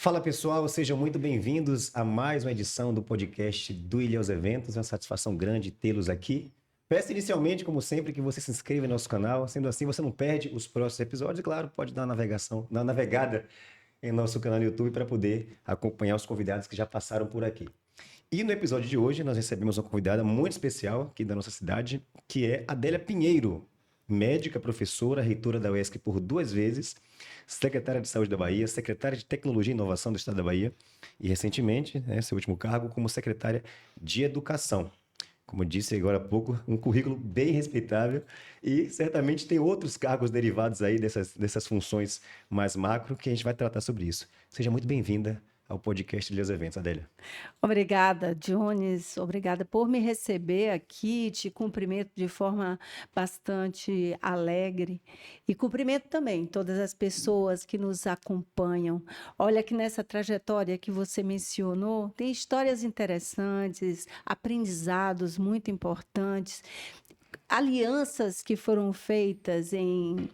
Fala pessoal, sejam muito bem-vindos a mais uma edição do podcast do Ilhéus Eventos. É uma satisfação grande tê-los aqui. Peço inicialmente, como sempre, que você se inscreva em nosso canal. Sendo assim, você não perde os próximos episódios. E claro, pode dar uma navegada em nosso canal no YouTube para poder acompanhar os convidados que já passaram por aqui. E no episódio de hoje, nós recebemos uma convidada muito especial aqui da nossa cidade, que é Adélia Pinheiro, médica, professora, reitora da UESC por 2 vezes, secretária de Saúde da Bahia, secretária de Tecnologia e Inovação do Estado da Bahia e, recentemente, seu último cargo, como secretária de Educação. Como disse agora há pouco, um currículo bem respeitável e certamente tem outros cargos derivados aí dessas funções mais macro que a gente vai tratar sobre isso. Seja muito bem-vinda ao podcast de Os Eventos, Adélia. Obrigada, Jones. Obrigada por me receber aqui. Te cumprimento de forma bastante alegre e cumprimento também todas as pessoas que nos acompanham. Olha que nessa trajetória que você mencionou, tem histórias interessantes, aprendizados muito importantes, alianças que foram feitas em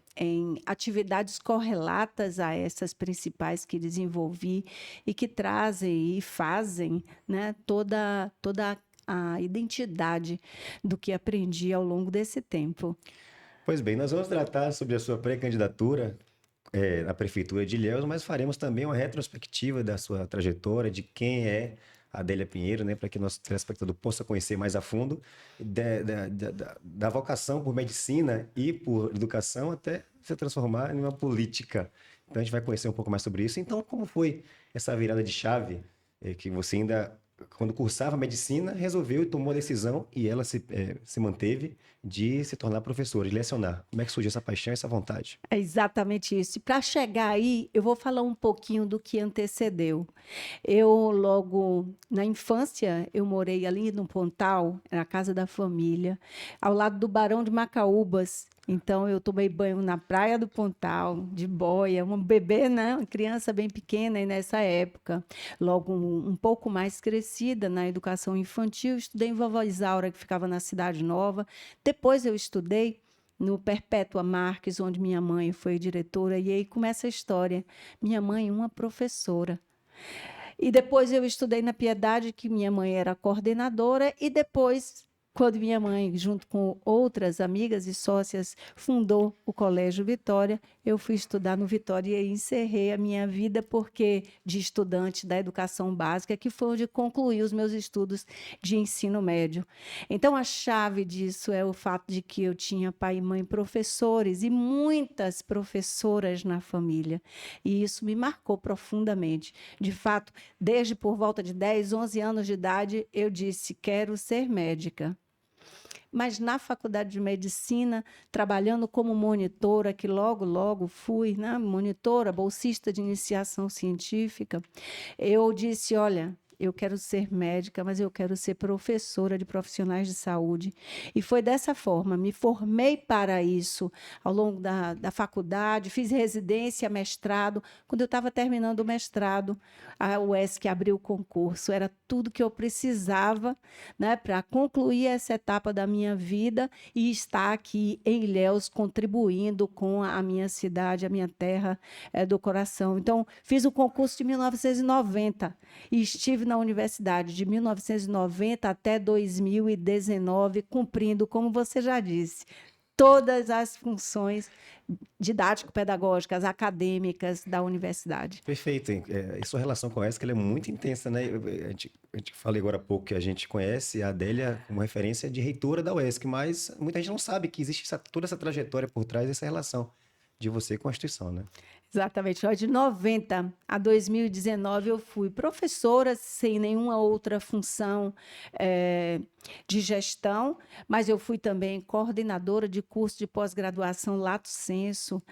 atividades correlatas a essas principais que desenvolvi e que trazem e fazem, né, toda a identidade do que aprendi ao longo desse tempo. Pois bem, nós vamos tratar sobre a sua pré-candidatura na Prefeitura de Ilhéus, mas faremos também uma retrospectiva da sua trajetória, de quem é a Adélia Pinheiro, né, para que nosso telespectador possa conhecer mais a fundo da vocação por medicina e por educação até se transformar em uma política. Então a gente vai conhecer um pouco mais sobre isso. Então, como foi essa virada de chave que você ainda, quando cursava medicina, resolveu e tomou a decisão, e ela se manteve, de se tornar professora, de lecionar? Como é que surgiu essa paixão e essa vontade? É exatamente isso. E para chegar aí, eu vou falar um pouquinho do que antecedeu. Eu, logo na infância, eu morei ali no Pontal, na casa da família, ao lado do Barão de Macaúbas. Então, eu tomei banho na praia do Pontal, de boia, um bebê, né? Uma criança bem pequena, e nessa época, logo um pouco mais crescida na educação infantil, estudei em Vovó Isaura, que ficava na Cidade Nova. Depois eu estudei no Perpétua Marques, onde minha mãe foi diretora, e aí começa a história. Minha mãe, uma professora. E depois eu estudei na Piedade, que minha mãe era coordenadora, e depois, quando minha mãe, junto com outras amigas e sócias, fundou o Colégio Vitória, eu fui estudar no Vitória e encerrei a minha vida porque de estudante da educação básica, que foi onde concluí os meus estudos de ensino médio. Então, a chave disso é o fato de que eu tinha pai e mãe professores e muitas professoras na família. E isso me marcou profundamente. De fato, desde por volta de 10, 11 anos de idade, eu disse: quero ser médica. Mas na faculdade de medicina, trabalhando como monitora, que logo fui, né, monitora, bolsista de iniciação científica, eu disse: olha, eu quero ser médica, mas eu quero ser professora de profissionais de saúde. E foi dessa forma, me formei para isso ao longo da faculdade, fiz residência, mestrado. Quando eu estava terminando o mestrado, a UESC abriu o concurso. Era tudo que eu precisava, né, para concluir essa etapa da minha vida e estar aqui em Ilhéus contribuindo com a minha cidade, a minha terra do coração. Então, fiz o concurso de 1990 e estive na universidade de 1990 até 2019, cumprindo, como você já disse, todas as funções didático-pedagógicas, acadêmicas da universidade. Perfeito, hein? E sua relação com a ESC ela é muito intensa, né? A gente falei agora há pouco que a gente conhece a Adélia como referência de reitora da UESC, mas muita gente não sabe que existe toda essa trajetória por trás dessa relação de você com a instituição, né? Exatamente. De 90 a 2019, eu fui professora sem nenhuma outra função de gestão, mas eu fui também coordenadora de curso de pós-graduação Lato Sensu,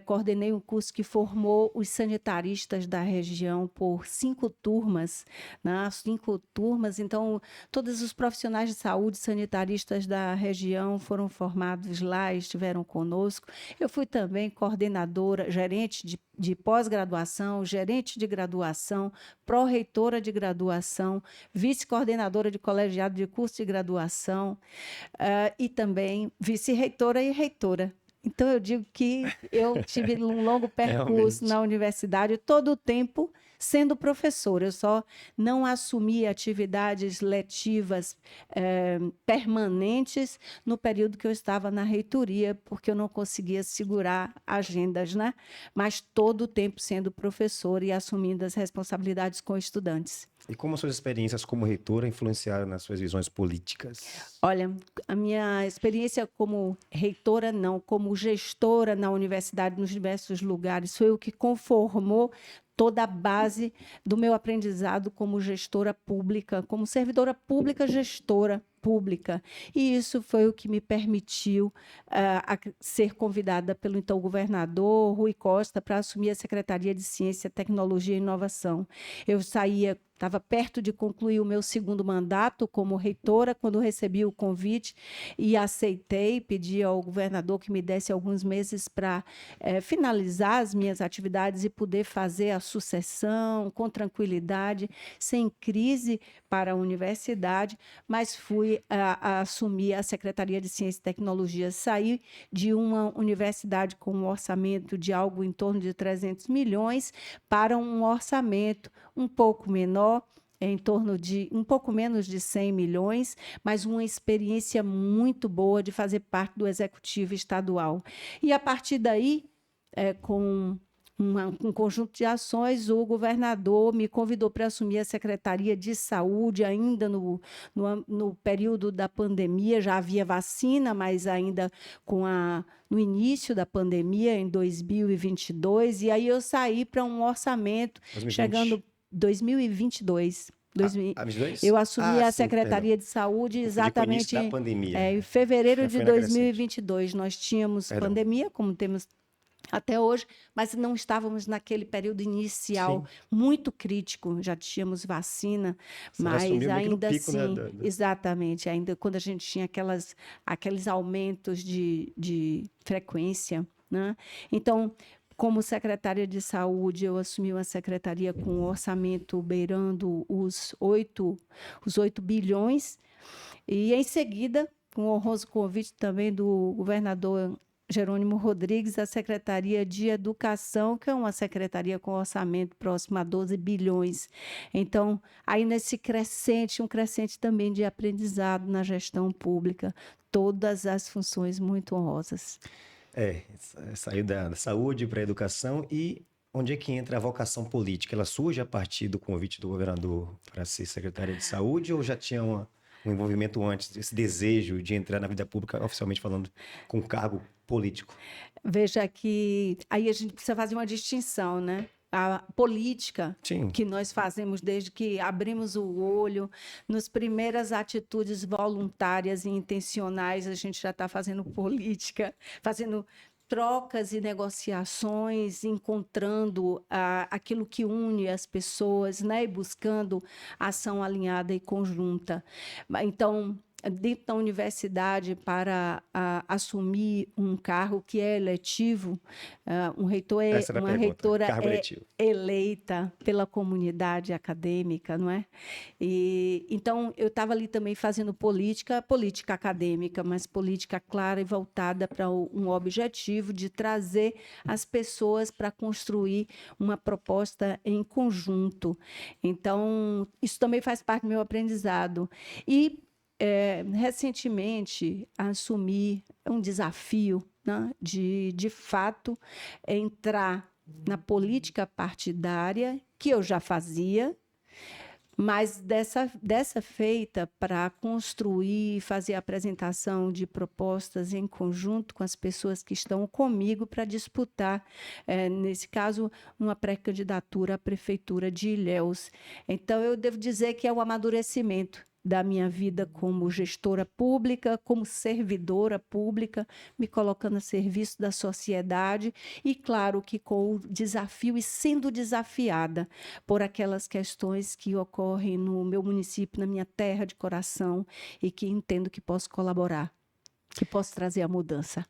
coordenei um curso que formou os sanitaristas da região por 5 turmas, né? 5 turmas, então todos os profissionais de saúde sanitaristas da região foram formados lá, estiveram conosco. Eu fui também coordenadora, gerente de pós-graduação, gerente de graduação, pró-reitora de graduação, vice-coordenadora de colegiado de curso de graduação e também vice-reitora e reitora. Então, eu digo que eu tive um longo percurso Realmente. na universidade, todo o tempo sendo professora. Eu só não assumi atividades letivas permanentes no período que eu estava na reitoria, porque eu não conseguia segurar agendas, né? Mas todo o tempo sendo professora e assumindo as responsabilidades com estudantes. E como as suas experiências como reitora influenciaram nas suas visões políticas? Olha, a minha experiência como reitora, não, como gestora na universidade, nos diversos lugares, foi o que conformou toda a base do meu aprendizado como gestora pública, como servidora pública, gestora pública. E isso foi o que me permitiu ser convidada pelo então governador Rui Costa para assumir a Secretaria de Ciência, Tecnologia e Inovação. Eu estava perto de concluir o meu segundo mandato como reitora, quando recebi o convite e aceitei, pedi ao governador que me desse alguns meses para finalizar as minhas atividades e poder fazer a sucessão com tranquilidade, sem crise para a universidade, mas fui assumir a Secretaria de Ciência e Tecnologia. Saí de uma universidade com um orçamento de algo em torno de 300 milhões para um orçamento um pouco menor, em torno de um pouco menos de 100 milhões, mas uma experiência muito boa de fazer parte do Executivo Estadual. E, a partir daí, com um conjunto de ações, o governador me convidou para assumir a Secretaria de Saúde, ainda no período da pandemia. Já havia vacina, mas ainda no início da pandemia, em 2022, e aí eu saí para um orçamento 2020. Chegando 2022. 22? Eu assumi a sim, Secretaria de Saúde exatamente da pandemia. em fevereiro de Foi na crescente. 2022. Nós tínhamos Perdão. pandemia, como temos até hoje, mas não estávamos naquele período inicial Sim. muito crítico. Já tínhamos vacina, Você mas assumiu meio que no ainda pico, assim, né, exatamente, ainda quando a gente tinha aqueles aumentos de frequência, né? Então, como secretária de saúde, eu assumi uma secretaria com um orçamento beirando os 8 bilhões, e em seguida, com o honroso convite também do governador Jerônimo Rodrigues, a Secretaria de Educação, que é uma secretaria com orçamento próximo a 12 bilhões. Então, aí nesse crescente, um crescente também de aprendizado na gestão pública, todas as funções muito honrosas. Saiu da saúde para a educação. E onde é que entra a vocação política? Ela surge a partir do convite do governador para ser secretária de saúde, ou já tinha um envolvimento antes, esse desejo de entrar na vida pública, oficialmente falando, com cargo político? Veja que aí a gente precisa fazer uma distinção, né? A política Sim. que nós fazemos desde que abrimos o olho, nas primeiras atitudes voluntárias e intencionais, a gente já está fazendo política, fazendo trocas e negociações, encontrando aquilo que une as pessoas, né? E buscando ação alinhada e conjunta. Então, dentro da universidade, para assumir um cargo que é eletivo, uma reitora eleita pela comunidade acadêmica, não é? E então eu estava ali também fazendo política acadêmica, mas política clara e voltada para um objetivo de trazer as pessoas para construir uma proposta em conjunto. Então, isso também faz parte do meu aprendizado. E recentemente assumi um desafio, né, de fato entrar na política partidária, que eu já fazia, mas dessa feita para construir e fazer a apresentação de propostas em conjunto com as pessoas que estão comigo para disputar, nesse caso, uma pré-candidatura à Prefeitura de Ilhéus. Então, eu devo dizer que é o amadurecimento da minha vida como gestora pública, como servidora pública, me colocando a serviço da sociedade e, claro, que com o desafio e sendo desafiada por aquelas questões que ocorrem no meu município, na minha terra de coração, e que entendo que posso colaborar, que posso trazer a mudança.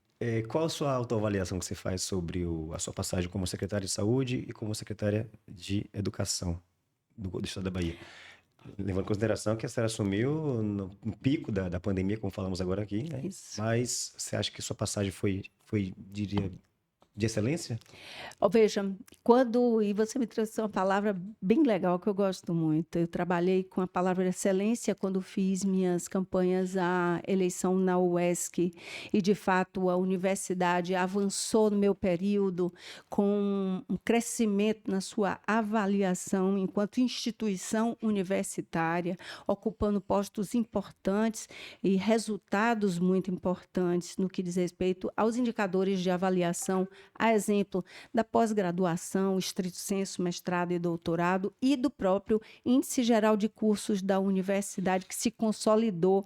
Qual a sua autoavaliação que você faz sobre a sua passagem como secretária de saúde e como secretária de educação do Estado da Bahia? Levando em consideração que a senhora assumiu no pico da pandemia, como falamos agora aqui, né? Isso. Mas você acha que sua passagem foi, diria, de excelência? Veja, e você me trouxe uma palavra bem legal que eu gosto muito. Eu trabalhei com a palavra excelência quando fiz minhas campanhas à eleição na UESC e, de fato, a universidade avançou no meu período com um crescimento na sua avaliação enquanto instituição universitária, ocupando postos importantes e resultados muito importantes no que diz respeito aos indicadores de avaliação, a exemplo da pós-graduação, estrito sensu, mestrado e doutorado, e do próprio Índice Geral de Cursos da universidade, que se consolidou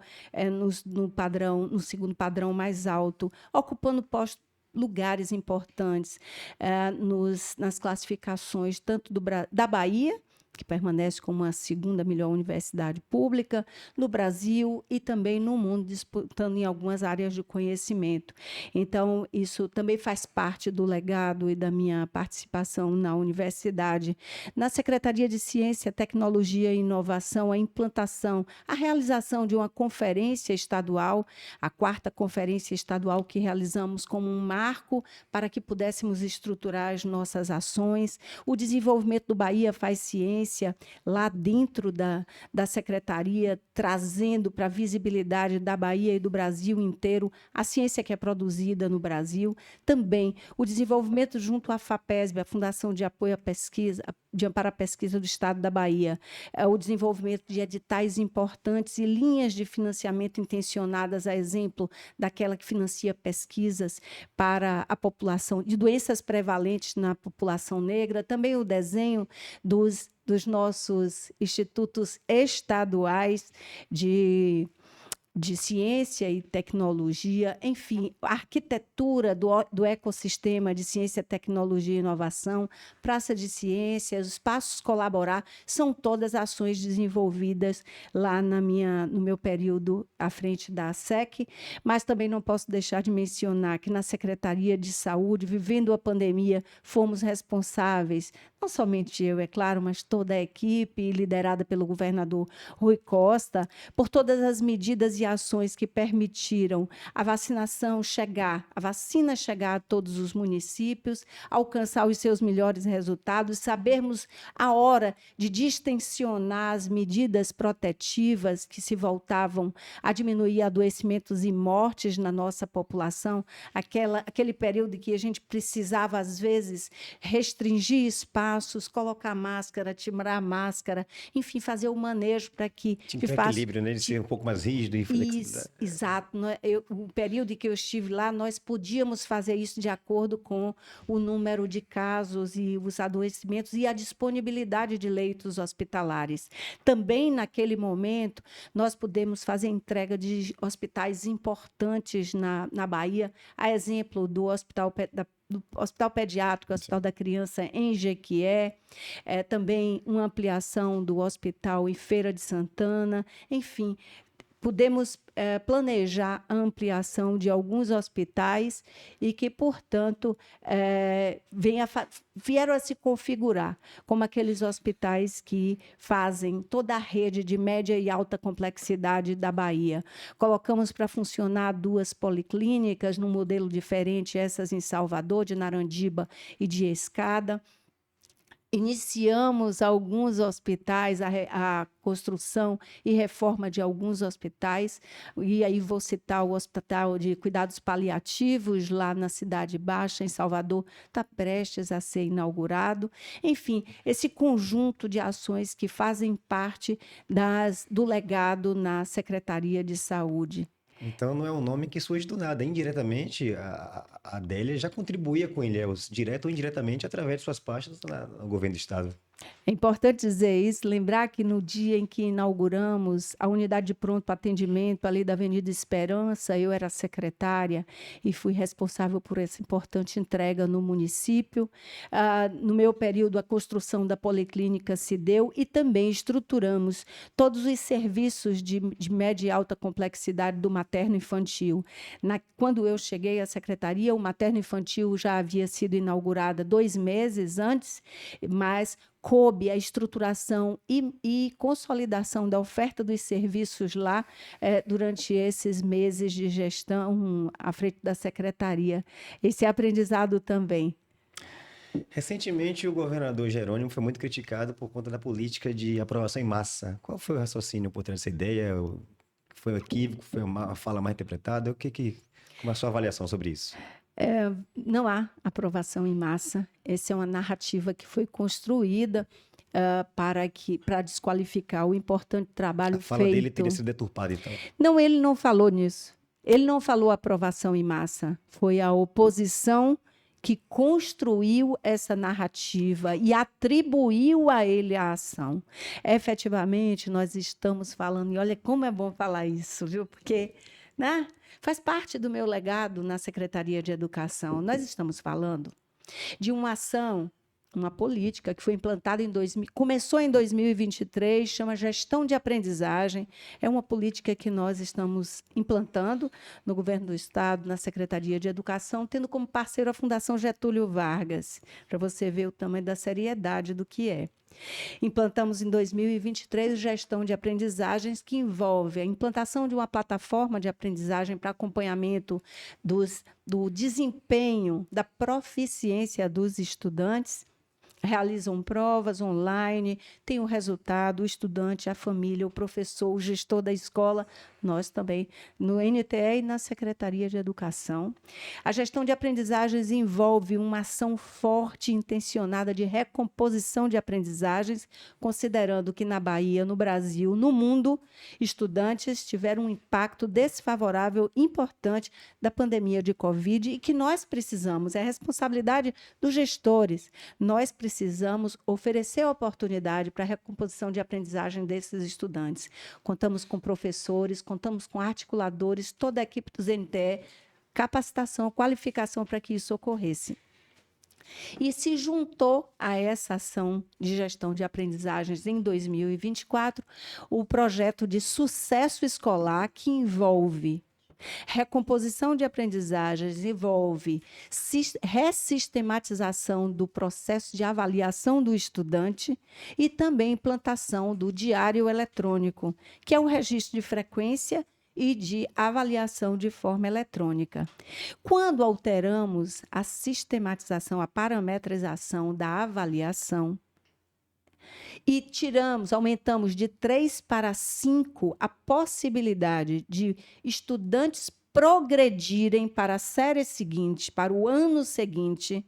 no segundo padrão mais alto, ocupando lugares importantes nas classificações tanto da Bahia, que permanece como a segunda melhor universidade pública no Brasil e também no mundo, disputando em algumas áreas de conhecimento. Então, isso também faz parte do legado e da minha participação na universidade. Na Secretaria de Ciência, Tecnologia e Inovação, a implantação, a realização de uma conferência estadual, a 4ª conferência estadual que realizamos como um marco para que pudéssemos estruturar as nossas ações, o desenvolvimento do Bahia Faz Ciência, lá dentro da secretaria, trazendo para a visibilidade da Bahia e do Brasil inteiro a ciência que é produzida no Brasil. Também o desenvolvimento junto à FAPESB, a Fundação de Apoio à Pesquisa, de Amparo à Pesquisa do Estado da Bahia, o desenvolvimento de editais importantes e linhas de financiamento intencionadas, a exemplo daquela que financia pesquisas para a população de doenças prevalentes na população negra, também o desenho dos nossos institutos estaduais de ciência e tecnologia, enfim, a arquitetura do ecossistema de ciência, tecnologia e inovação, praça de ciências, os espaços colaborar, são todas ações desenvolvidas lá no meu período à frente da SEC, mas também não posso deixar de mencionar que na Secretaria de Saúde, vivendo a pandemia, fomos responsáveis, não somente eu, é claro, mas toda a equipe, liderada pelo governador Rui Costa, por todas as medidas e ações que permitiram a vacina chegar a todos os municípios, alcançar os seus melhores resultados, sabermos a hora de distensionar as medidas protetivas que se voltavam a diminuir adoecimentos e mortes na nossa população, aquele período em que a gente precisava, às vezes, restringir espaços, colocar máscara, tirar máscara, enfim, fazer o manejo para que... Tinha um equilíbrio, né? De ser um pouco mais rígido e flexível. Isso, exato. O período em que eu estive lá, nós podíamos fazer isso de acordo com o número de casos e os adoecimentos e a disponibilidade de leitos hospitalares. Também, naquele momento, nós pudemos fazer entrega de hospitais importantes na Bahia, a exemplo do Hospital Pediátrico, Hospital da Criança em Jequié, também uma ampliação do hospital em Feira de Santana, enfim, pudemos planejar a ampliação de alguns hospitais e que, portanto, vieram a se configurar como aqueles hospitais que fazem toda a rede de média e alta complexidade da Bahia. Colocamos para funcionar 2 policlínicas num modelo diferente, essas em Salvador, de Narandiba e de Escada. Iniciamos alguns hospitais, a construção e reforma de alguns hospitais, e aí vou citar o Hospital de Cuidados Paliativos, lá na Cidade Baixa, em Salvador, está prestes a ser inaugurado. Enfim, esse conjunto de ações que fazem parte do legado na Secretaria de Saúde. Então, não é um nome que surge do nada. Indiretamente, a Adélia já contribuía com o Ilhéus, direto ou indiretamente, através de suas pastas no governo do Estado. É importante dizer isso, lembrar que no dia em que inauguramos a unidade de pronto atendimento ali da Avenida Esperança, eu era secretária e fui responsável por essa importante entrega no município. No meu período, a construção da policlínica se deu e também estruturamos todos os serviços de média e alta complexidade do materno-infantil. Quando eu cheguei à secretaria, o materno-infantil já havia sido inaugurado 2 meses antes, mas coube a estruturação e consolidação da oferta dos serviços lá durante esses meses de gestão à frente da secretaria. Esse aprendizado também. Recentemente, o governador Jerônimo foi muito criticado por conta da política de aprovação em massa. Qual foi o raciocínio por trás dessa ideia? Foi um equívoco? Foi uma fala mal interpretada? Como é a sua avaliação sobre isso? Não há aprovação em massa. Essa é uma narrativa que foi construída para desqualificar o importante trabalho feito. A fala dele teria sido deturpada, então. Não, ele não falou nisso. Ele não falou aprovação em massa. Foi a oposição que construiu essa narrativa e atribuiu a ele a ação. Efetivamente, nós estamos falando, e olha como é bom falar isso, viu? Porque, né, faz parte do meu legado na Secretaria de Educação. Nós estamos falando de uma ação, uma política que foi implantada começou em 2023, chama Gestão de Aprendizagem. É uma política que nós estamos implantando no Governo do Estado, na Secretaria de Educação, tendo como parceiro a Fundação Getúlio Vargas, para você ver o tamanho da seriedade do que é. Implantamos em 2023 Gestão de Aprendizagens, que envolve a implantação de uma plataforma de aprendizagem para acompanhamento do desempenho, da proficiência dos estudantes. Realizam provas online, tem o resultado, o estudante, a família, o professor, o gestor da escola, nós também, no NTE e na Secretaria de Educação. A gestão de aprendizagens envolve uma ação forte e intencionada de recomposição de aprendizagens, considerando que na Bahia, no Brasil, no mundo, estudantes tiveram um impacto desfavorável importante da pandemia de Covid e que nós precisamos, é a responsabilidade dos gestores, nós precisamos oferecer oportunidade para a recomposição de aprendizagem desses estudantes. Contamos com professores, contamos com articuladores, toda a equipe dos NTE, capacitação, qualificação para que isso ocorresse. E se juntou a essa ação de gestão de aprendizagens em 2024 o projeto de sucesso escolar, que envolve recomposição de aprendizagens, envolve ressistematização do processo de avaliação do estudante e também implantação do diário eletrônico, que é um registro de frequência e de avaliação de forma eletrônica. Quando alteramos a sistematização, a parametrização da avaliação, e aumentamos de 3 para 5 a possibilidade de estudantes progredirem para a série seguinte, para o ano seguinte,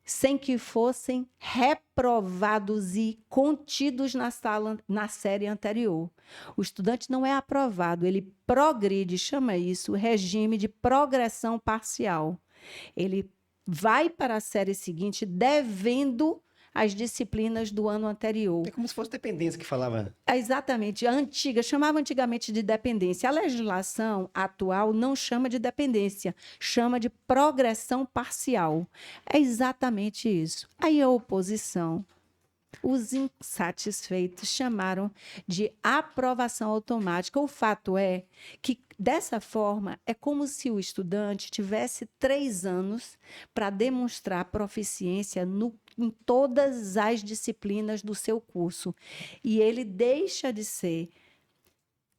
sem que fossem reprovados e contidos na série anterior. O estudante não é aprovado, ele progride, chama isso regime de progressão parcial. Ele vai para a série seguinte devendo as disciplinas do ano anterior. É como se fosse dependência que falava. Exatamente. Chamava antigamente de dependência. A legislação atual não chama de dependência, chama de progressão parcial. É exatamente isso. Aí a oposição, os insatisfeitos, chamaram de aprovação automática. O fato é que, dessa forma, é como se o estudante tivesse 3 anos para demonstrar proficiência em todas as disciplinas do seu curso. E ele deixa de ser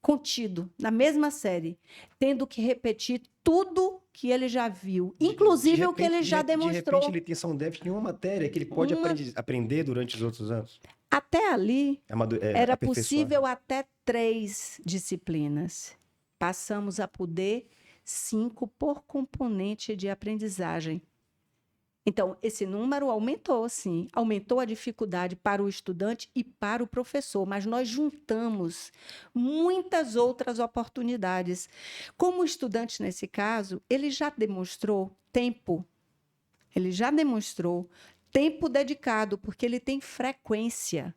contido na mesma série, tendo que repetir tudo que ele já viu, inclusive o que ele já demonstrou. De repente, ele tem só um déficit em uma matéria que ele pode aprender durante os outros anos. Até ali, era possível até 3 disciplinas. Passamos a poder 5 por componente de aprendizagem. Então, esse número aumentou, sim. Aumentou a dificuldade para o estudante e para o professor, mas nós juntamos muitas outras oportunidades. Como o estudante, nesse caso, ele já demonstrou tempo. Ele já demonstrou tempo dedicado, porque ele tem frequência.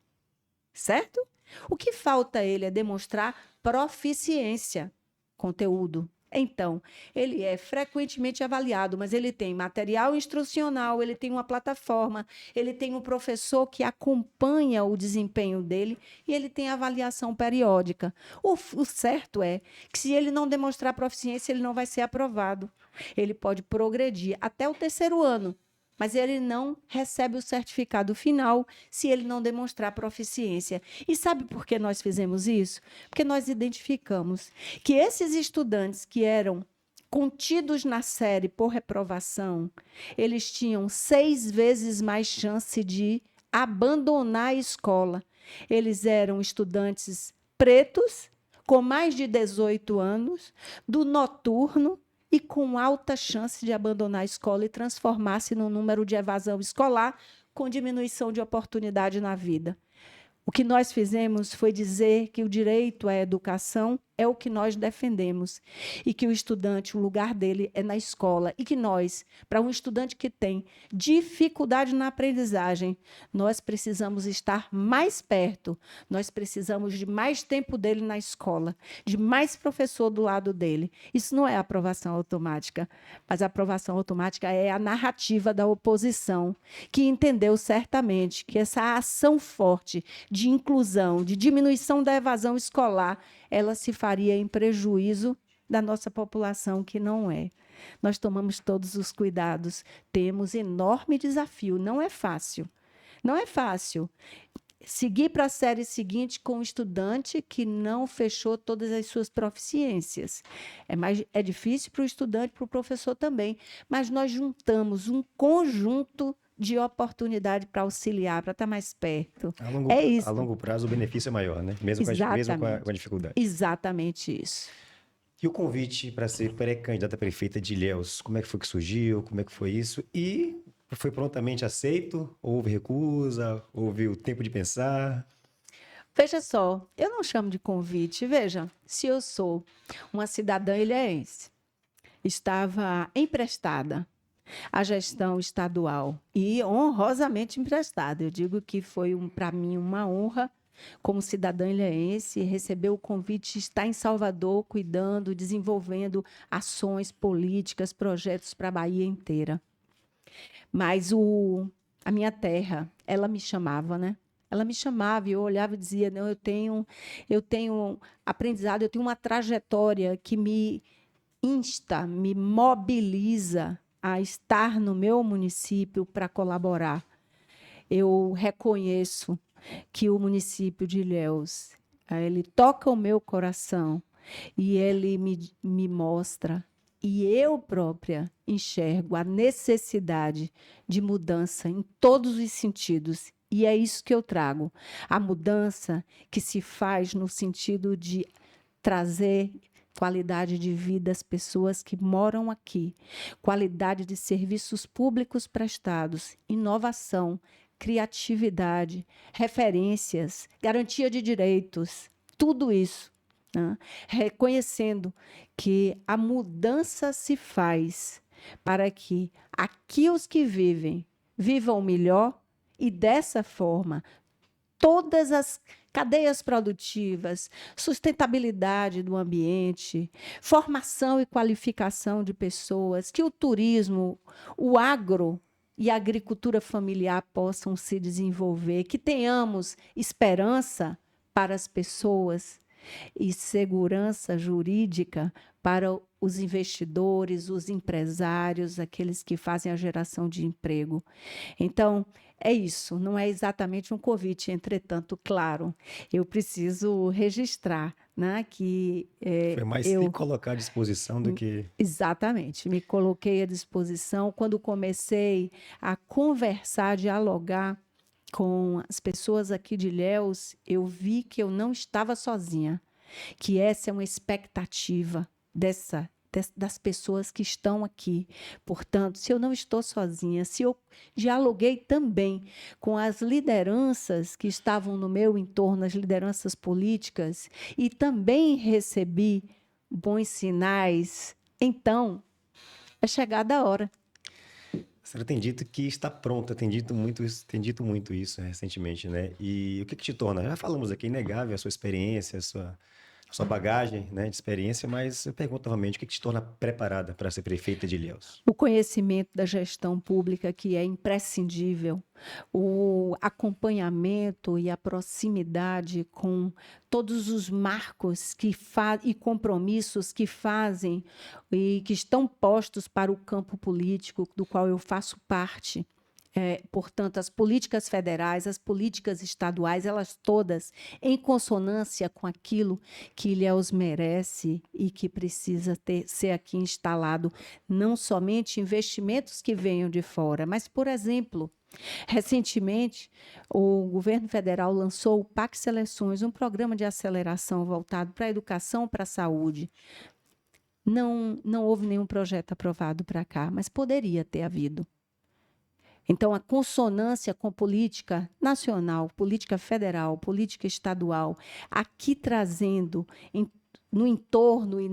Certo? O que falta a ele é demonstrar proficiência, conteúdo. Então, ele é frequentemente avaliado, mas ele tem material instrucional, ele tem uma plataforma, ele tem um professor que acompanha o desempenho dele e ele tem avaliação periódica. O certo é que, se ele não demonstrar proficiência, ele não vai ser aprovado. Ele pode progredir até o 3º ano, mas ele não recebe o certificado final se ele não demonstrar proficiência. E sabe por que nós fizemos isso? Porque nós identificamos que esses estudantes que eram contidos na série por reprovação, eles tinham 6 vezes mais chance de abandonar a escola. Eles eram estudantes pretos, com mais de 18 anos, do noturno e com alta chance de abandonar a escola e transformar-se num número de evasão escolar com diminuição de oportunidade na vida. O que nós fizemos foi dizer que o direito à educação é o que nós defendemos e que o estudante, o lugar dele é na escola e que nós, para um estudante que tem dificuldade na aprendizagem, nós precisamos estar mais perto, nós precisamos de mais tempo dele na escola, de mais professor do lado dele. Isso não é aprovação automática, mas a aprovação automática é a narrativa da oposição, que entendeu certamente que essa ação forte de inclusão, de diminuição da evasão escolar, ela se faria em prejuízo da nossa população, que não é. Nós tomamos todos os cuidados, temos enorme desafio, não é fácil. Não é fácil seguir para a série seguinte com um estudante que não fechou todas as suas proficiências. É difícil para o estudante, para o professor também, mas nós juntamos um conjunto de oportunidade para auxiliar, para estar mais perto. É isso. A longo prazo o benefício é maior, né? Mesmo com a dificuldade. Exatamente isso. E o convite para ser pré-candidata a prefeita de Ilhéus, como é que foi que surgiu? Como é que foi isso? E foi prontamente aceito? Houve recusa? Houve o tempo de pensar? Veja só, eu não chamo de convite. Veja, se eu sou uma cidadã ilhéense, estava emprestada à gestão estadual e honrosamente emprestada. Eu digo que foi, para mim, uma honra, como cidadã ilhéense, receber o convite de estar em Salvador, cuidando, desenvolvendo ações políticas, projetos para a Bahia inteira. Mas a minha terra, ela me chamava, né? Ela me chamava e eu olhava e dizia, não, eu tenho aprendizado, eu tenho uma trajetória que me insta, me mobiliza a estar no meu município para colaborar. Eu reconheço que o município de Ilhéus, ele toca o meu coração e ele me mostra, e eu própria enxergo a necessidade de mudança em todos os sentidos. E é isso que eu trago. A mudança que se faz no sentido de trazer qualidade de vida às pessoas que moram aqui, qualidade de serviços públicos prestados, inovação, criatividade, referências, garantia de direitos, tudo isso, né? Reconhecendo que a mudança se faz para que aqui os que vivam melhor e dessa forma todas as cadeias produtivas, sustentabilidade do ambiente, formação e qualificação de pessoas, que o turismo, o agro e a agricultura familiar possam se desenvolver, que tenhamos esperança para as pessoas e segurança jurídica para os investidores, os empresários, aqueles que fazem a geração de emprego. Então, é isso, não é exatamente um convite, entretanto, claro, eu preciso registrar, né, que foi mais se colocar à disposição do que... Exatamente, me coloquei à disposição. Quando comecei a conversar, dialogar com as pessoas aqui de Ilhéus, eu vi que eu não estava sozinha, que essa é uma expectativa das pessoas que estão aqui. Portanto, se eu não estou sozinha, se eu dialoguei também com as lideranças que estavam no meu entorno, as lideranças políticas, e também recebi bons sinais, então é chegada a hora. A senhora tem dito que está pronta, tem dito muito isso recentemente, né? E o que te torna? Já falamos aqui, inegável a sua experiência, sua bagagem, né, de experiência, mas eu pergunto novamente, o que te torna preparada para ser prefeita de Ilhéus? O conhecimento da gestão pública, que é imprescindível, o acompanhamento e a proximidade com todos os marcos e compromissos que fazem e que estão postos para o campo político, do qual eu faço parte. Portanto, as políticas federais, as políticas estaduais, elas todas em consonância com aquilo que Ilhéus merece e que precisa ser aqui instalado, não somente investimentos que venham de fora, mas, por exemplo, recentemente, o governo federal lançou o PAC Seleções, um programa de aceleração voltado para a educação, para a saúde. Não houve nenhum projeto aprovado para cá, mas poderia ter havido. Então, a consonância com política nacional, política federal, política estadual, aqui trazendo no entorno e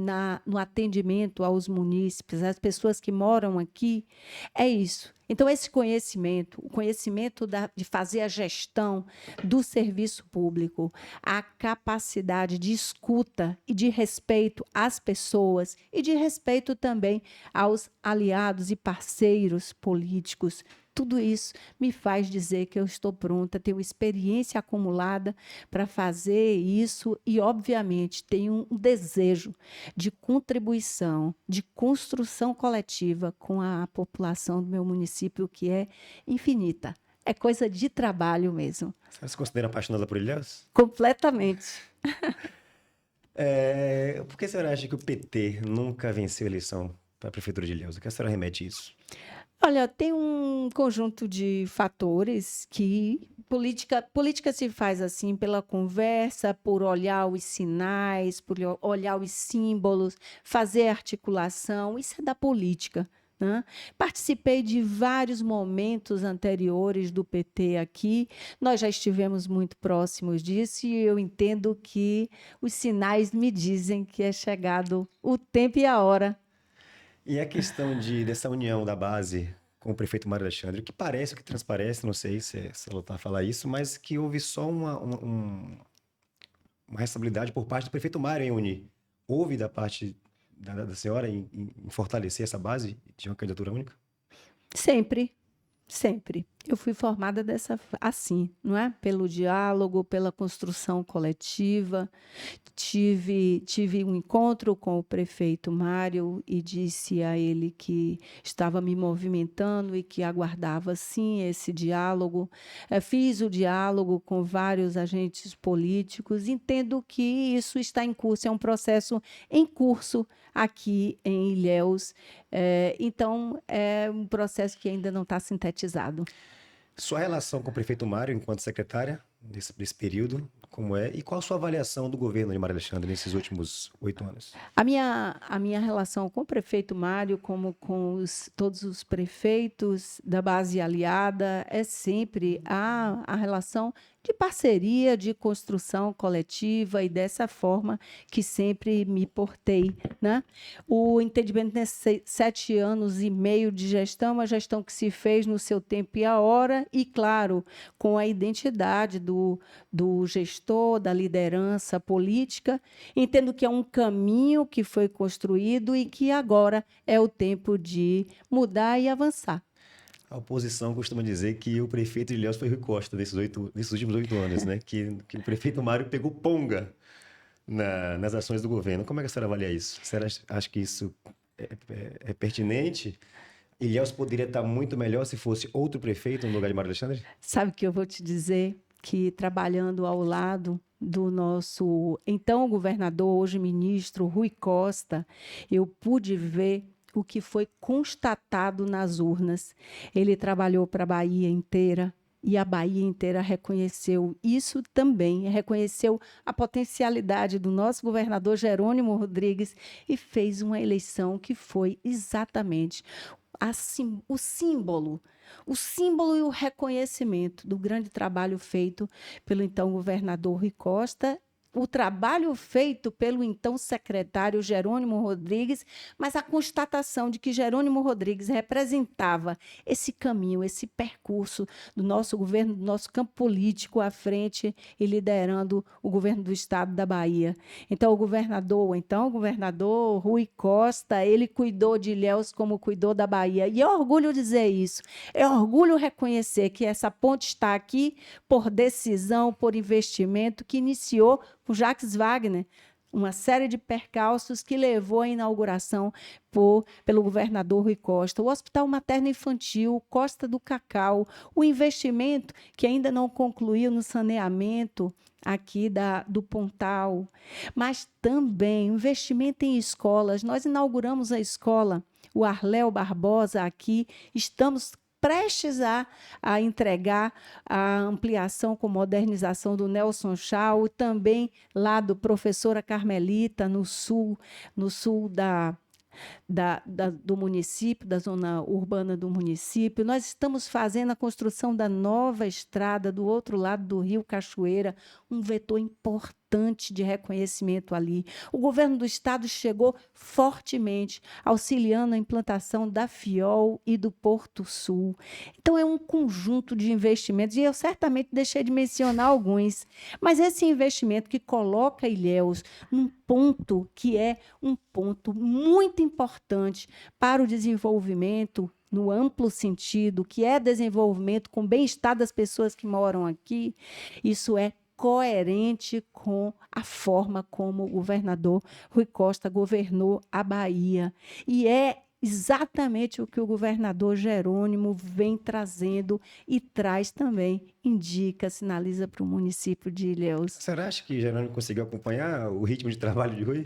no atendimento aos munícipes, às pessoas que moram aqui, é isso. Então, esse conhecimento, o conhecimento de fazer a gestão do serviço público, a capacidade de escuta e de respeito às pessoas e de respeito também aos aliados e parceiros políticos, tudo isso me faz dizer que eu estou pronta, tenho experiência acumulada para fazer isso e, obviamente, tenho um desejo de contribuição, de construção coletiva com a população do meu município, que é infinita. É coisa de trabalho mesmo. Você se considera apaixonada por Ilhéus? Completamente. Por que a senhora acha que o PT nunca venceu a eleição para a Prefeitura de Ilhéus? A que a senhora remete a isso? Olha, tem um conjunto de fatores que política se faz assim pela conversa, por olhar os sinais, por olhar os símbolos, fazer articulação. Isso é da política, né? Participei de vários momentos anteriores do PT aqui. Nós já estivemos muito próximos disso e eu entendo que os sinais me dizem que é chegado o tempo e a hora. E a questão dessa união da base com o prefeito Mário Alexandre, o que parece, o que transparece, não sei se ela está a falar isso, mas que houve só uma responsabilidade por parte do prefeito Mário em unir. Houve da parte da senhora em fortalecer essa base de uma candidatura única? Sempre. Sempre. Eu fui formada assim, não é? Pelo diálogo, pela construção coletiva. Tive um encontro com o prefeito Mário e disse a ele que estava me movimentando e que aguardava, sim, esse diálogo. Fiz o diálogo com vários agentes políticos. Entendo que isso está em curso, é um processo em curso aqui em Ilhéus. Então, é um processo que ainda não está sintetizado. Sua relação com o prefeito Mário, enquanto secretária, nesse período, como é? E qual a sua avaliação do governo de Mário Alexandre nesses últimos 8 anos? A minha relação com o prefeito Mário, como com todos os prefeitos da base aliada, é sempre a relação de parceria, de construção coletiva e dessa forma que sempre me portei, né? O entendimento nesses 7 anos e meio de gestão, uma gestão que se fez no seu tempo e a hora e, claro, com a identidade do gestor, da liderança política. Entendo que é um caminho que foi construído e que agora é o tempo de mudar e avançar. A oposição costuma dizer que o prefeito de Ilhéus foi Rui Costa nesses últimos 8 anos, né? Que o prefeito Mário pegou ponga nas ações do governo. Como é que a senhora avalia isso? A senhora acha que isso é pertinente? Ilhéus poderia estar muito melhor se fosse outro prefeito no lugar de Mário Alexandre? Sabe o que eu vou te dizer? Que trabalhando ao lado do nosso então governador, hoje ministro Rui Costa, eu pude ver o que foi constatado nas urnas. Ele trabalhou para a Bahia inteira e a Bahia inteira reconheceu isso também, reconheceu a potencialidade do nosso governador Jerônimo Rodrigues e fez uma eleição que foi exatamente o símbolo e o reconhecimento do grande trabalho feito pelo então governador Rui Costa, o trabalho feito pelo então secretário Jerônimo Rodrigues, mas a constatação de que Jerônimo Rodrigues representava esse caminho, esse percurso do nosso governo, do nosso campo político à frente e liderando o governo do estado da Bahia. Então, o governador Rui Costa, ele cuidou de Ilhéus como cuidou da Bahia. E é orgulho dizer isso. É orgulho reconhecer que essa ponte está aqui por decisão, por investimento, que iniciou com Jacques Wagner, uma série de percalços que levou à inauguração pelo governador Rui Costa. O Hospital Materno Infantil, Costa do Cacau, o investimento que ainda não concluiu no saneamento aqui do Pontal, mas também investimento em escolas. Nós inauguramos a escola, o Arléo Barbosa aqui, estamos prestes a entregar a ampliação com modernização do Nelson Chau, também lá do Professora Carmelita, no sul do município, da zona urbana do município. Nós estamos fazendo a construção da nova estrada do outro lado do Rio Cachoeira, um vetor importante de reconhecimento ali. O governo do estado chegou fortemente, auxiliando a implantação da FIOL e do Porto Sul. Então, é um conjunto de investimentos, e eu certamente deixei de mencionar alguns, mas esse investimento que coloca Ilhéus num ponto que é um ponto muito importante para o desenvolvimento no amplo sentido, que é desenvolvimento com bem-estar das pessoas que moram aqui, isso é coerente com a forma como o governador Rui Costa governou a Bahia. E é exatamente o que o governador Jerônimo vem trazendo e traz também, indica, sinaliza para o município de Ilhéus. Será que Jerônimo conseguiu acompanhar o ritmo de trabalho de Rui?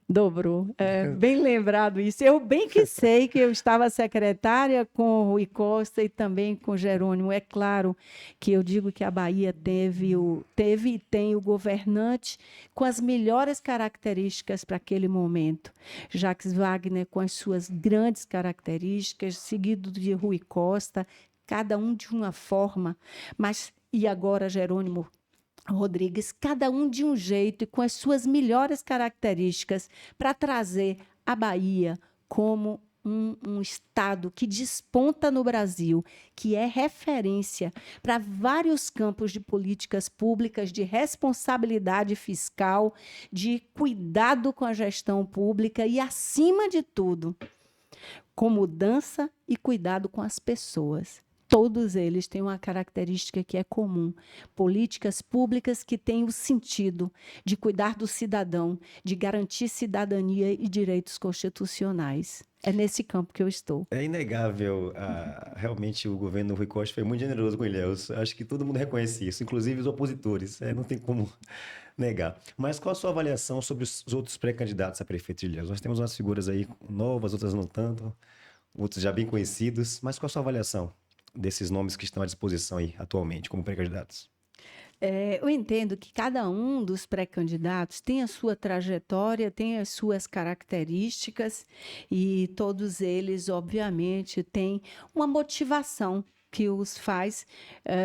Dobrou. É, bem lembrado isso. Eu bem que sei que eu estava secretária com o Rui Costa e também com Jerônimo. É claro que eu digo que a Bahia teve e tem o governante com as melhores características para aquele momento. Jacques Wagner com as suas grandes características, seguido de Rui Costa, cada um de uma forma, e agora Jerônimo Rodrigues, cada um de um jeito e com as suas melhores características para trazer a Bahia como um estado que desponta no Brasil, que é referência para vários campos de políticas públicas, de responsabilidade fiscal, de cuidado com a gestão pública e, acima de tudo, com mudança e cuidado com as pessoas. Todos eles têm uma característica que é comum: políticas públicas que têm o sentido de cuidar do cidadão, de garantir cidadania e direitos constitucionais. É nesse campo que eu estou. É inegável, realmente o governo Rui Costa foi muito generoso com Ilhéus. Acho que todo mundo reconhece isso, inclusive os opositores. Não tem como negar. Mas qual a sua avaliação sobre os outros pré-candidatos a prefeito de Ilhéus? Nós temos umas figuras aí novas, outras não tanto, outros já bem conhecidos. Mas qual a sua avaliação desses nomes que estão à disposição aí atualmente como pré-candidatos? Eu entendo que cada um dos pré-candidatos tem a sua trajetória, tem as suas características e todos eles, obviamente, têm uma motivação que os faz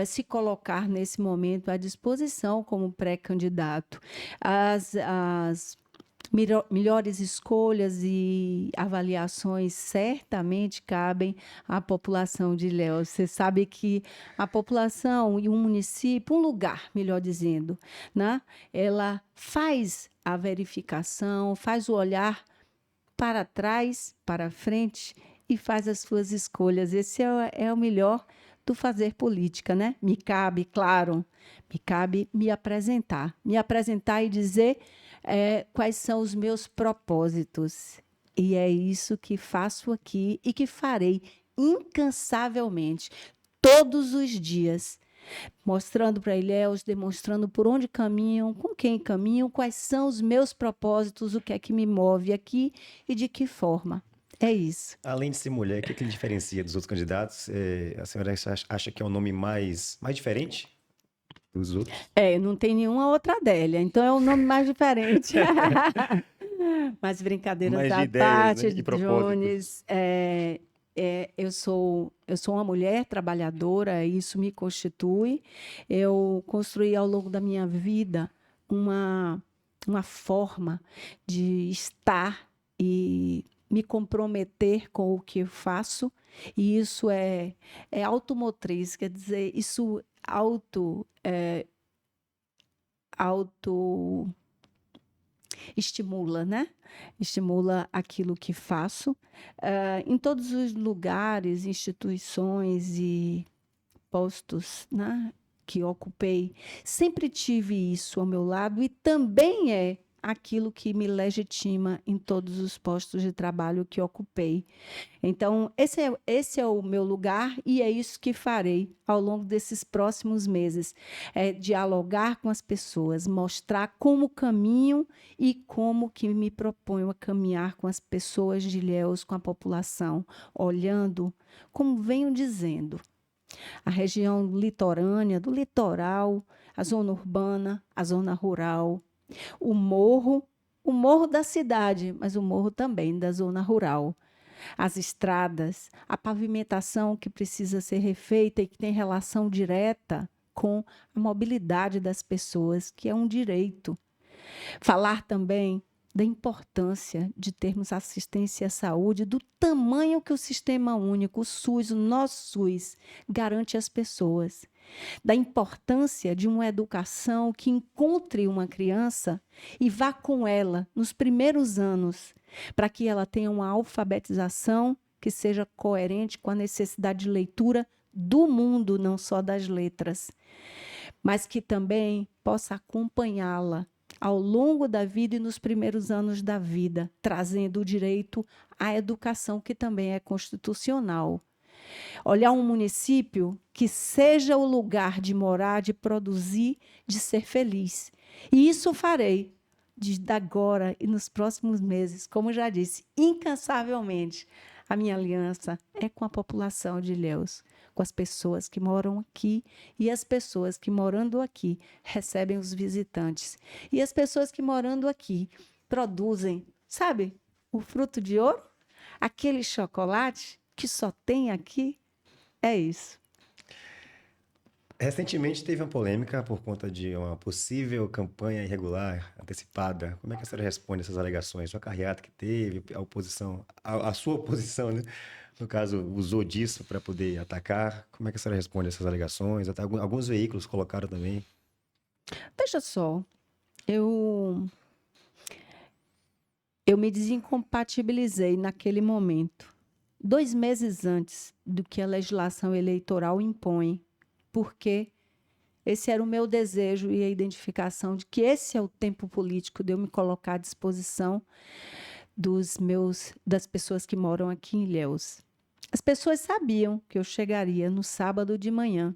se colocar nesse momento à disposição como pré-candidato. As melhores escolhas e avaliações certamente cabem à população de Ilhéus. Você sabe que a população e um município, um lugar, melhor dizendo, né? Ela faz a verificação, faz o olhar para trás, para frente e faz as suas escolhas. Esse é o melhor do fazer política, né? Me cabe, claro, me cabe me apresentar e dizer quais são os meus propósitos. E é isso que faço aqui e que farei incansavelmente, todos os dias, mostrando para Ilhéus, demonstrando por onde caminham, com quem caminham, quais são os meus propósitos, o que é que me move aqui e de que forma. É isso. Além de ser mulher, o que lhe diferencia dos outros candidatos? A senhora acha que é um nome mais diferente dos outros? Não tem nenhuma outra Adélia, então é um nome mais diferente. Mas brincadeiras Mais à ideias, parte, né? E propósitos. Jones, eu sou uma mulher trabalhadora, isso me constitui. Eu construí ao longo da minha vida uma forma de estar e me comprometer com o que eu faço, e isso é automotriz, quer dizer, isso auto estimula, né? Estimula aquilo que faço. Em todos os lugares, instituições e postos, né, que ocupei, sempre tive isso ao meu lado e também é aquilo que me legitima em todos os postos de trabalho que ocupei. Então, esse é o meu lugar e é isso que farei ao longo desses próximos meses. É dialogar com as pessoas, mostrar como caminho e como que me proponho a caminhar com as pessoas de Ilhéus, com a população, olhando, como venho dizendo, a região litorânea, do litoral, a zona urbana, a zona rural, o morro da cidade, mas o morro também da zona rural. As estradas, a pavimentação que precisa ser refeita e que tem relação direta com a mobilidade das pessoas, que é um direito. Falar também da importância de termos assistência à saúde, do tamanho que o Sistema Único, o SUS, o nosso SUS, garante às pessoas. Da importância de uma educação que encontre uma criança e vá com ela nos primeiros anos, para que ela tenha uma alfabetização que seja coerente com a necessidade de leitura do mundo, não só das letras, mas que também possa acompanhá-la ao longo da vida e nos primeiros anos da vida, trazendo o direito à educação, que também é constitucional. Olhar um município que seja o lugar de morar, de produzir, de ser feliz. E isso farei de agora e nos próximos meses, como já disse, incansavelmente. A minha aliança é com a população de Ilhéus, com as pessoas que moram aqui e as pessoas que, morando aqui, recebem os visitantes. E as pessoas que, morando aqui, produzem, sabe, o fruto de ouro? Aquele chocolate que só tem aqui? É isso. Recentemente teve uma polêmica por conta de uma possível campanha irregular, antecipada. Como é que a senhora responde essas alegações? Uma carreata que teve, a oposição, a sua oposição, né? No caso, usou disso para poder atacar. Como é que a senhora responde essas alegações? Até alguns veículos colocaram também. Veja só, eu me desincompatibilizei naquele momento, 2 meses antes do que a legislação eleitoral impõe, porque esse era o meu desejo e a identificação de que esse é o tempo político de eu me colocar à disposição das pessoas que moram aqui em Ilhéus. As pessoas sabiam que eu chegaria no sábado de manhã.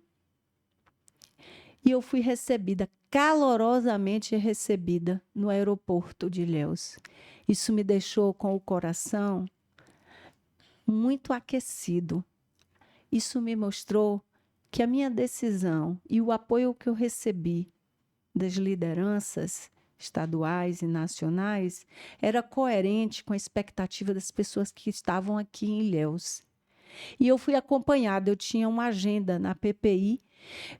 E eu fui recebida, calorosamente recebida, no aeroporto de Ilhéus. Isso me deixou com o coração muito aquecido. Isso me mostrou que a minha decisão e o apoio que eu recebi das lideranças estaduais e nacionais era coerente com a expectativa das pessoas que estavam aqui em Ilhéus. E eu fui acompanhada, eu tinha uma agenda na PPI,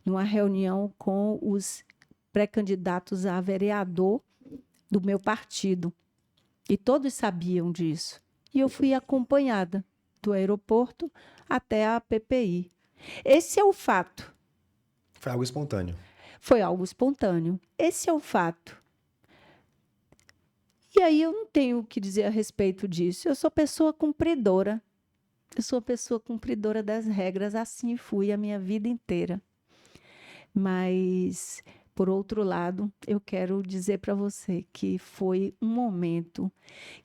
numa reunião com os pré-candidatos a vereador do meu partido. E todos sabiam disso. E eu fui acompanhada do aeroporto até a PPI. Esse é o fato. Foi algo espontâneo. Foi algo espontâneo. Esse é o fato. E aí eu não tenho o que dizer a respeito disso. Eu sou pessoa cumpridora. Eu sou pessoa cumpridora das regras. Assim fui a minha vida inteira. Mas, por outro lado, eu quero dizer para você que foi um momento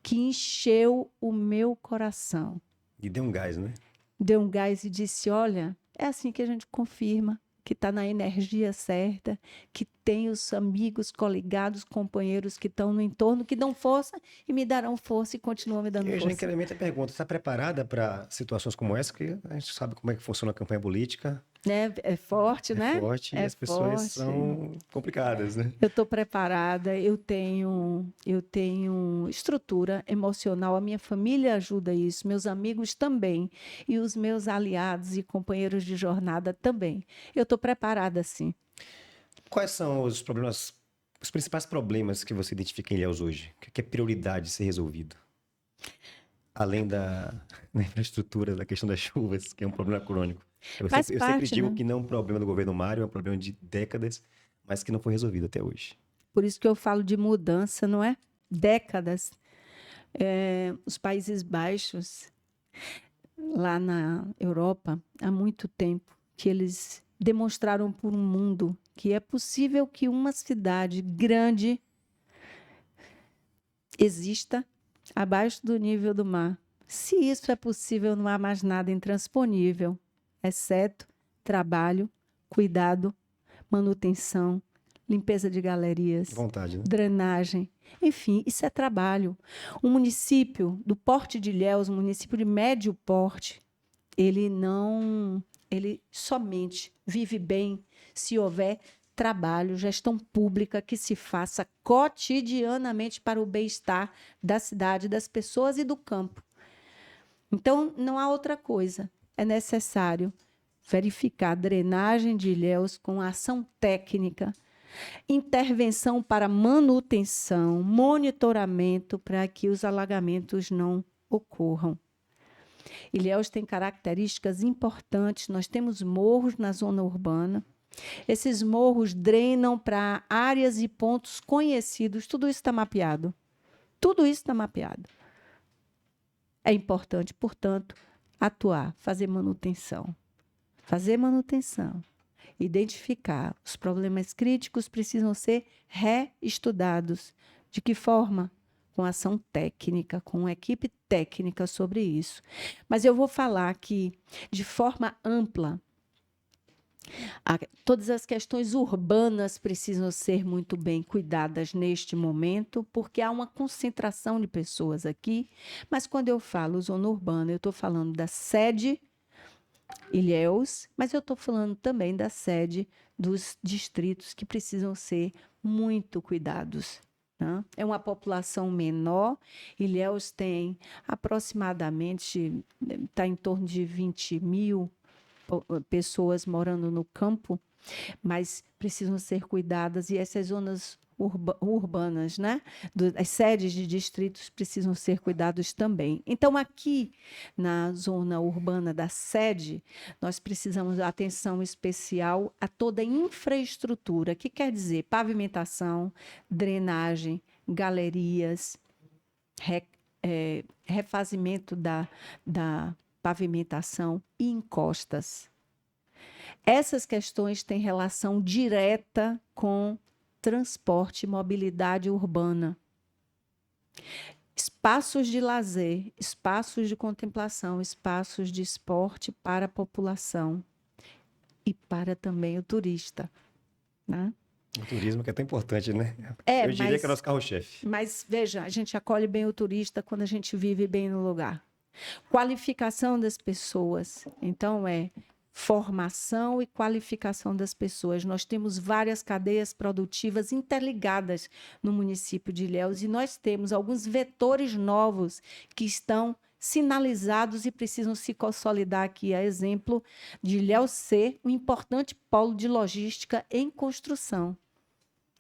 que encheu o meu coração. E deu um gás, né? Deu um gás e disse, olha, é assim que a gente confirma que está na energia certa, que tem os amigos, coligados, companheiros que estão no entorno, que dão força e me darão força e continuam me dando Eu já força. incremento a pergunta, está preparada para situações como essa? Que a gente sabe como é que funciona a campanha política. É forte, né? É forte e É as pessoas forte. são complicadas, né? Eu estou preparada, eu tenho estrutura emocional, a minha família ajuda isso, meus amigos também, e os meus aliados e companheiros de jornada também. Eu estou preparada, sim. Quais são os problemas Os principais problemas que você identifica em Ilhéus hoje, o que é prioridade de ser resolvido? Além da infraestrutura, da questão das chuvas, que é um problema crônico. Faz Eu sempre parte, digo né? que não é um problema do governo Mário, é um problema de décadas, mas que não foi resolvido até hoje. Por isso que eu falo de mudança, não é? Décadas. Os Países Baixos, lá na Europa, há muito tempo, que eles demonstraram para o mundo que é possível que uma cidade grande exista abaixo do nível do mar. Se isso é possível, não há mais nada intransponível, exceto trabalho, cuidado, manutenção, limpeza de galerias, Vontade, né? drenagem. Enfim, isso é trabalho. Um município do porte de Ilhéus, um município de médio porte, ele somente vive bem se houver trabalho, gestão pública que se faça cotidianamente para o bem-estar da cidade, das pessoas e do campo. Então, não há outra coisa. É necessário verificar a drenagem de Ilhéus com ação técnica, intervenção para manutenção, monitoramento para que os alagamentos não ocorram. Ilhéus tem características importantes. Nós temos morros na zona urbana. Esses morros drenam para áreas e pontos conhecidos. Tudo isso está mapeado. Tudo isso está mapeado. É importante, portanto, atuar, fazer manutenção. Fazer manutenção. Identificar. Os problemas críticos precisam ser reestudados. De que forma? Com ação técnica, com uma equipe técnica sobre isso. Mas eu vou falar aqui de forma ampla. Todas as questões urbanas precisam ser muito bem cuidadas neste momento, porque há uma concentração de pessoas aqui. Mas quando eu falo zona urbana, eu estou falando da sede Ilhéus, mas eu estou falando também da sede dos distritos que precisam ser muito cuidados. Né? É uma população menor. Ilhéus tem aproximadamente, está em torno de 20.000 pessoas morando no campo, mas precisam ser cuidadas, e essas zonas urbanas, né? As sedes de distritos precisam ser cuidados também. Então, aqui na zona urbana da sede, nós precisamos de atenção especial a toda a infraestrutura, que quer dizer pavimentação, drenagem, galerias, refazimento da pavimentação e encostas. Essas questões têm relação direta com transporte e mobilidade urbana. Espaços de lazer, espaços de contemplação, espaços de esporte para a população e para também o turista. Né? O turismo que é tão importante, né? Eu diria mas, que é nosso carro-chefe. Mas, veja, a gente acolhe bem o turista quando a gente vive bem no lugar. Qualificação das pessoas. Então, formação e qualificação das pessoas. Nós temos várias cadeias produtivas interligadas no município de Ilhéus e nós temos alguns vetores novos que estão sinalizados e precisam se consolidar aqui. A exemplo de Ilhéus ser um importante polo de logística em construção.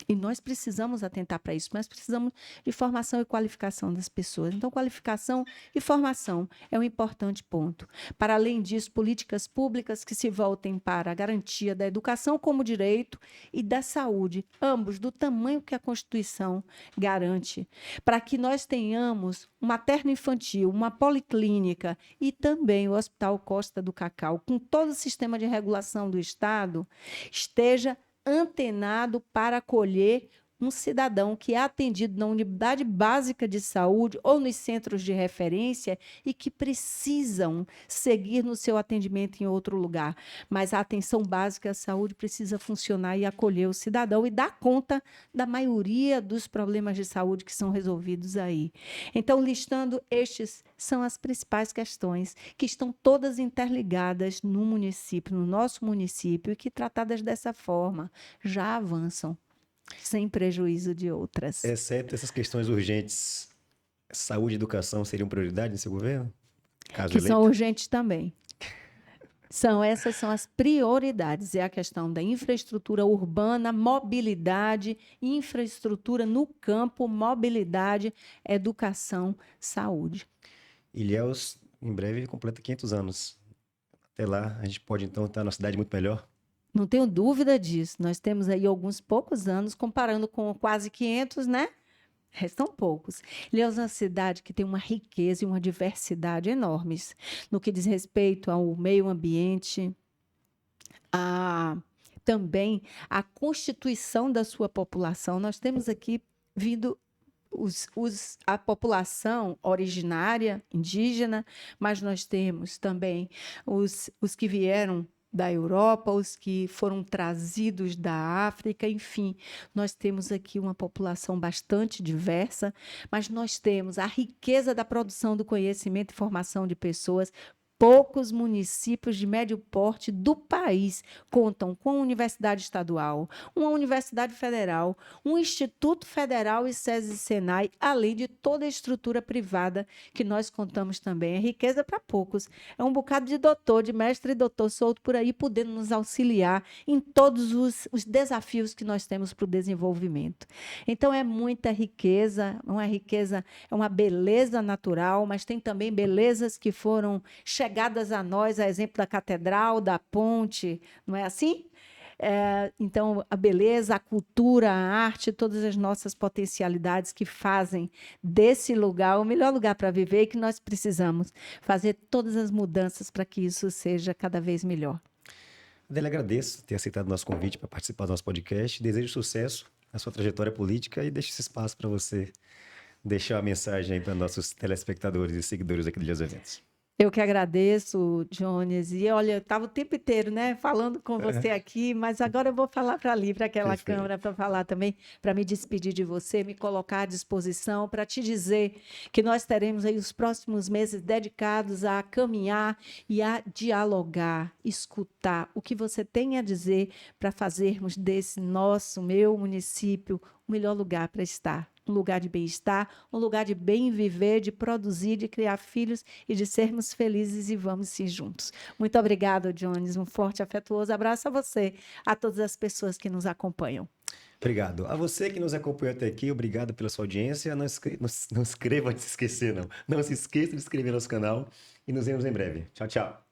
E nós precisamos atentar para isso, mas precisamos de formação e qualificação das pessoas. Então, qualificação e formação é um importante ponto. Para além disso, políticas públicas que se voltem para a garantia da educação como direito e da saúde, ambos do tamanho que a Constituição garante, para que nós tenhamos um materno-infantil, uma policlínica e também o Hospital Costa do Cacau, com todo o sistema de regulação do Estado, esteja antenado para acolher um cidadão que é atendido na unidade básica de saúde ou nos centros de referência e que precisam seguir no seu atendimento em outro lugar. Mas a atenção básica à saúde precisa funcionar e acolher o cidadão e dar conta da maioria dos problemas de saúde que são resolvidos aí. Então, listando, estes são as principais questões que estão todas interligadas no município, no nosso município, e que, tratadas dessa forma, já avançam sem prejuízo de outras. Exceto essas questões urgentes, saúde e educação seriam prioridade nesse governo? Caso que eleito? são urgentes também. Essas são as prioridades. É a questão da infraestrutura urbana, mobilidade, infraestrutura no campo, mobilidade, educação, saúde. Ilhéus, em breve, completa 500 anos. Até lá, a gente pode, então, estar numa cidade muito melhor. Não tenho dúvida disso. Nós temos aí alguns poucos anos, comparando com quase 500, né? Restam poucos. Ilhéus é uma cidade que tem uma riqueza e uma diversidade enormes no que diz respeito ao meio ambiente, a, também a constituição da sua população. Nós temos aqui vindo a população originária, indígena, mas nós temos também os que vieram da Europa, os que foram trazidos da África, enfim, nós temos aqui uma população bastante diversa, mas nós temos a riqueza da produção do conhecimento e formação de pessoas. Poucos municípios de médio porte do país contam com uma universidade estadual, uma universidade federal, um instituto federal e SESI e Senai, além de toda a estrutura privada que nós contamos também. É riqueza para poucos. É um bocado de doutor, de mestre e doutor solto por aí, podendo nos auxiliar em todos os desafios que nós temos para o desenvolvimento. Então, é muita riqueza, é uma beleza natural, mas tem também belezas que foram chegadas a nós, a exemplo da catedral, da ponte, não é assim? Então, a beleza, a cultura, a arte, todas as nossas potencialidades que fazem desse lugar o melhor lugar para viver e que nós precisamos fazer todas as mudanças para que isso seja cada vez melhor. Adélia, agradeço ter aceitado o nosso convite para participar do nosso podcast. Desejo sucesso na sua trajetória política e deixo esse espaço para você deixar a mensagem aí para nossos telespectadores e seguidores aqui do Ilhéus Eventos. Eu que agradeço, Jones. E olha, eu estava o tempo inteiro, né, falando com você aqui, mas agora eu vou falar para ali, para aquela Perfeito. câmera, para falar também, para me despedir de você, me colocar à disposição, para te dizer que nós teremos aí os próximos meses dedicados a caminhar e a dialogar, escutar o que você tem a dizer para fazermos desse meu município, o melhor lugar para estar. Um lugar de bem-estar, um lugar de bem viver, de produzir, de criar filhos e de sermos felizes e vamos sim juntos. Muito obrigada, Jones. Um forte, afetuoso abraço a você, a todas as pessoas que nos acompanham. Obrigado. A você que nos acompanhou até aqui, obrigado pela sua audiência. Não escreva antes de se esquecer, não. Não se esqueça de se inscrever no nosso canal e nos vemos em breve. Tchau, tchau.